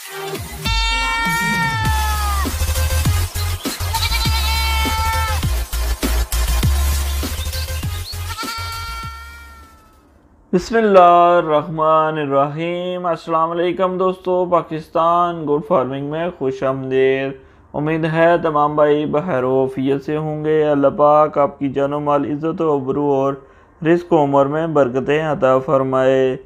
बिस्मिल्लाहिर्रहमानिर्रहीम। अस्सलाम वालेकुम दोस्तों, पाकिस्तान गुड फार्मिंग में खुश आमदीद। उम्मीद है तमाम भाई बखैर-ओ-आफियत से होंगे। अल्लाह पाक आपकी जानो माल इज़्ज़त व अबरू और रिज़्क़ व उम्र में बरकतें अता फरमाए।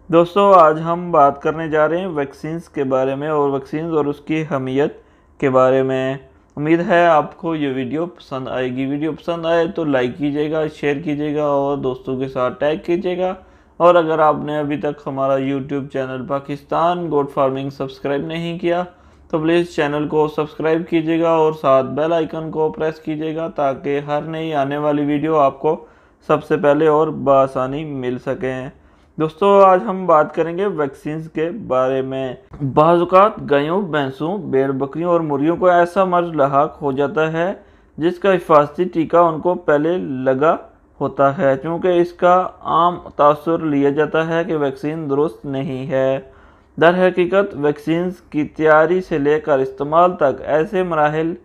दोस्तों, आज हम बात करने जा रहे हैं वैक्सीन्स के बारे में और वैक्सीन्स और उसकी अहमियत के बारे में। उम्मीद है आपको ये वीडियो पसंद आएगी। वीडियो पसंद आए तो लाइक कीजिएगा, शेयर कीजिएगा और दोस्तों के साथ टैग कीजिएगा। और अगर आपने अभी तक हमारा YouTube channel Pakistan goat farming subscribe नहीं किया तो प्लीज़ चैनल को सब्सक्राइब कीजिएगा और साथ बेल आइकन को प्रेस कीजिएगा ताकि हर नई आने वाली वीडियो आपको सबसे पहले और बआसानी मिल सकें। दोस्तों, आज हम बात करेंगे वैक्सीन्स के बारे में। बाज़ औक़ात गायों, भैंसों, भेड़ बकरियों और मुर्गियों को ऐसा मर्ज लाहक हो जाता है जिसका हिफाजती टीका उनको पहले लगा होता है। क्योंकि इसका आम तासुर लिया जाता है कि वैक्सीन दुरुस्त नहीं है। दर हकीकत वैक्सीन्स की तैयारी से लेकर इस्तेमाल तक ऐसे मराहिल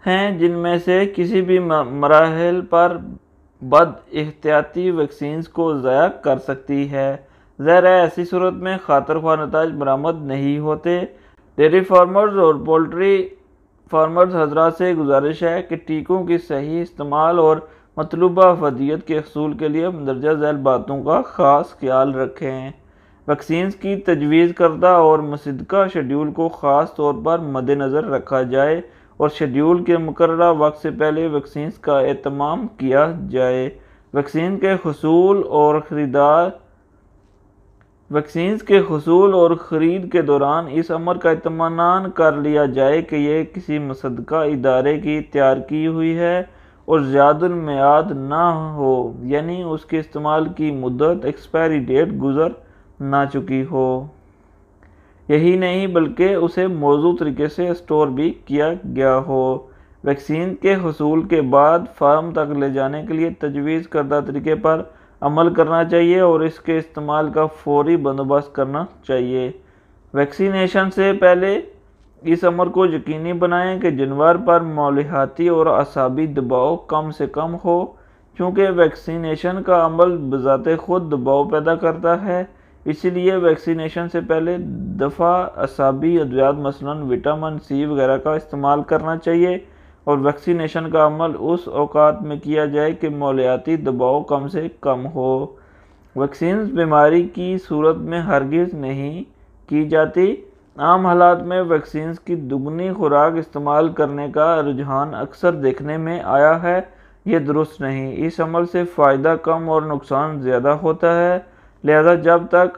हैं जिनमें से किसी भी मराहिल पर बद एहतियाती वैक्सीन्स को ज़ाया कर सकती है। ज़ाहिर है ऐसी सूरत में खातर ख्वाह नताइज बरामद नहीं होते। डेयरी फार्मर्स और पोल्ट्री फार्मर्स हजरात से गुजारिश है कि टीकों की सही इस्तेमाल और मतलूबा अफदियत के हसूल के लिए मंदरजा झैल बातों का ख़ास ख्याल रखें। वैक्सीन्स की तजवीज़ करदा और मुसद्दका शेड्यूल को ख़ास तौर पर मद्देनज़र रखा जाए और शेड्यूल के मुकर्ररा वक्त से पहले वैक्सीन्स का एहतमाम किया जाए। वैक्सीन के हसूल और ख़रीद के दौरान इस अमर का इत्मीनान कर लिया जाए कि यह किसी मुसद्दका इदारे की तैयार की हुई है और ज़ियादुल मियाद ना हो, यानी उसके इस्तेमाल की मुद्दत एक्सपायरी डेट गुजर ना चुकी हो। यही नहीं बल्कि उसे मौजूद तरीके से स्टोर भी किया गया हो। वैक्सीन के हसूल के बाद फार्म तक ले जाने के लिए तजवीज़ करदा तरीके पर अमल करना चाहिए और इसके इस्तेमाल का फौरी बंदोबस्त करना चाहिए। वैक्सीनेशन से पहले इस अमर को यकीनी बनाएं कि जानवर पर मौलिहाती और असाबी दबाव कम से कम हो। क्योंकि वैक्सीनेशन का अमल बज़ाते खुद दबाव पैदा करता है, इसलिए वैक्सीनेशन से पहले दफ़ा असाबी अद्वियात मसलन विटामिन सी वगैरह का इस्तेमाल करना चाहिए और वैक्सीनेशन का अमल उस औकात में किया जाए कि मौलियाती दबाव कम से कम हो। वैक्सीन बीमारी की सूरत में हरगिज़ नहीं की जाती। आम हालात में वैक्सीन्स की दुगनी खुराक इस्तेमाल करने का रुझान अक्सर देखने में आया है। ये दुरुस्त नहीं। इस अमल से फ़ायदा कम और नुकसान ज़्यादा होता है। लिहाजा जब तक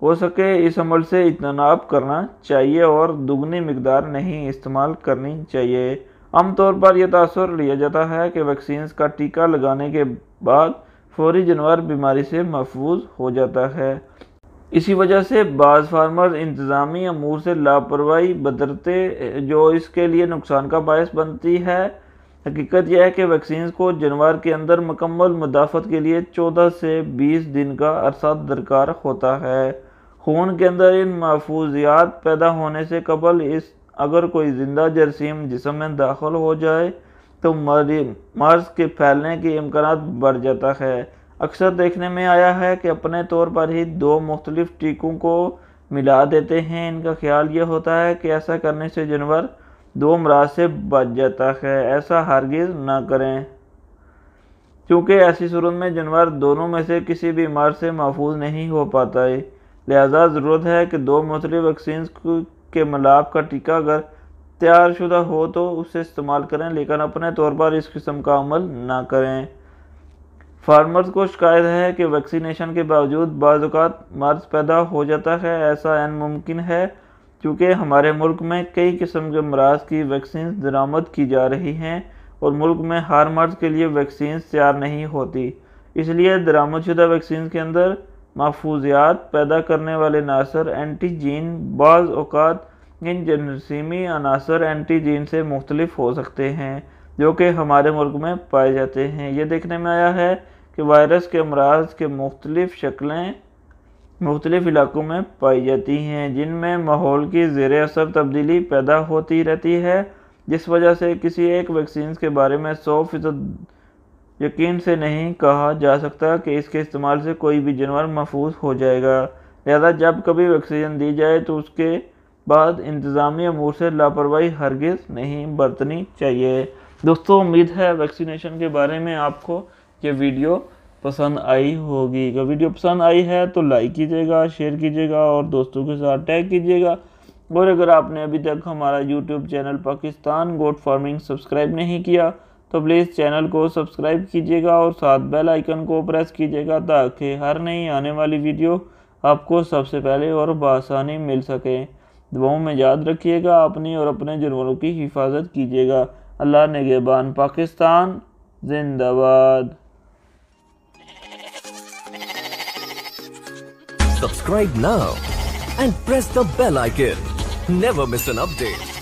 हो सके इस अमल से इज्तनाब करना चाहिए और दुगनी मिकदार नहीं इस्तेमाल करनी चाहिए। आमतौर पर यह तासुर लिया जाता है कि वैक्सीन्स का टीका लगाने के बाद फौरी जानवर बीमारी से महफूज हो जाता है। इसी वजह से बाज़ फार्मर इंतज़ामी अमूर से लापरवाही बरतते जो इसके लिए नुकसान का बायस बनती है। हकीकत यह है कि वैक्सीन्स को जानवर के अंदर मुकम्मल मुदाफ़त के लिए 14 से 20 दिन का अरसा दरकार होता है। खून के अंदर इन महफूजियात पैदा होने से कबल अगर कोई ज़िंदा जरासीम जिस्म में दाखिल हो जाए तो मर्ज़ के फैलने के इम्कान बढ़ जाता है। अक्सर देखने में आया है कि अपने तौर पर ही दो मुख्तलिफ टीकों को मिला देते हैं। इनका ख्याल यह होता है कि ऐसा करने से जानवर दो अमराज से बच जाता है। ऐसा हरगिज़ ना करें, क्योंकि ऐसी सूरत में जानवर दोनों में से किसी भी बीमार से महफूज नहीं हो पाता है। लिहाजा ज़रूरत है कि दो मुख्तलिफ वैक्सीन के मिलाप का टीका अगर तैयार शुदा हो तो उसे इस्तेमाल करें, लेकिन अपने तौर पर इस किस्म का अमल ना करें। फार्मर्स को शिकायत है कि वैक्सीनेशन के बावजूद बाज़ औक़ात मर्ज़ पैदा हो जाता है। ऐसा ऐन मुमकिन है क्योंकि हमारे मुल्क में कई किस्म के अमराज की वैक्सीन दरामद की जा रही हैं और मुल्क में हर मर्ज़ के लिए वैक्सीन तैयार नहीं होती। इसलिए दरामदशुदा वैक्सीन के अंदर महफूजियात पैदा करने वाले अनासर एंटीजीन बाज़ औक़ात इन जरासीमी अनासर एंटीजीन से मुख्तलिफ हो सकते हैं जो कि हमारे मुल्क में पाए जाते हैं। ये देखने में आया है कि वायरस के अमराज के मुख्तलिफ शक्लें مختلف علاقوں میں پائی جاتی ہیں، جن میں ماحول کی زیر اثر تبدیلی پیدا ہوتی رہتی ہے، جس وجہ سے کسی ایک ویکسین کے بارے میں 100% یقین سے نہیں کہا جا سکتا کہ اس کے استعمال سے کوئی بھی جانور محفوظ ہو جائے گا۔ لہذا جب کبھی ویکسین دی جائے تو اس کے بعد انتظامی امور سے لاپرواہی ہرگز نہیں برتنی چاہیے۔ دوستو، امید ہے ویکسینیشن کے بارے میں آپ کو یہ ویڈیو پسند آئی ہوگی۔ اگر ویڈیو پسند آئی ہے تو لائک کیجیے گا، شیئر کیجیے گا اور دوستوں کے ساتھ ٹیگ کیجیے گا۔ اور اگر آپ نے ابھی تک ہمارا یوٹیوب چینل پاکستان گوٹ فارمنگ سبسکرائب نہیں کیا تو پلیز چینل کو سبسکرائب کیجیے گا اور ساتھ بیل آئیکن کو پریس کیجیے گا تاکہ ہر نئی آنے والی ویڈیو آپ کو سب سے پہلے اور بآسانی مل سکے۔ دعاؤں میں یاد رکھیے گا، اپنی اور اپنے جانوروں کی حفاظت کیجیے گا۔ اللہ نگہبان۔ پاکستان زندہ باد۔ Subscribe now and press the bell icon. Never miss an update.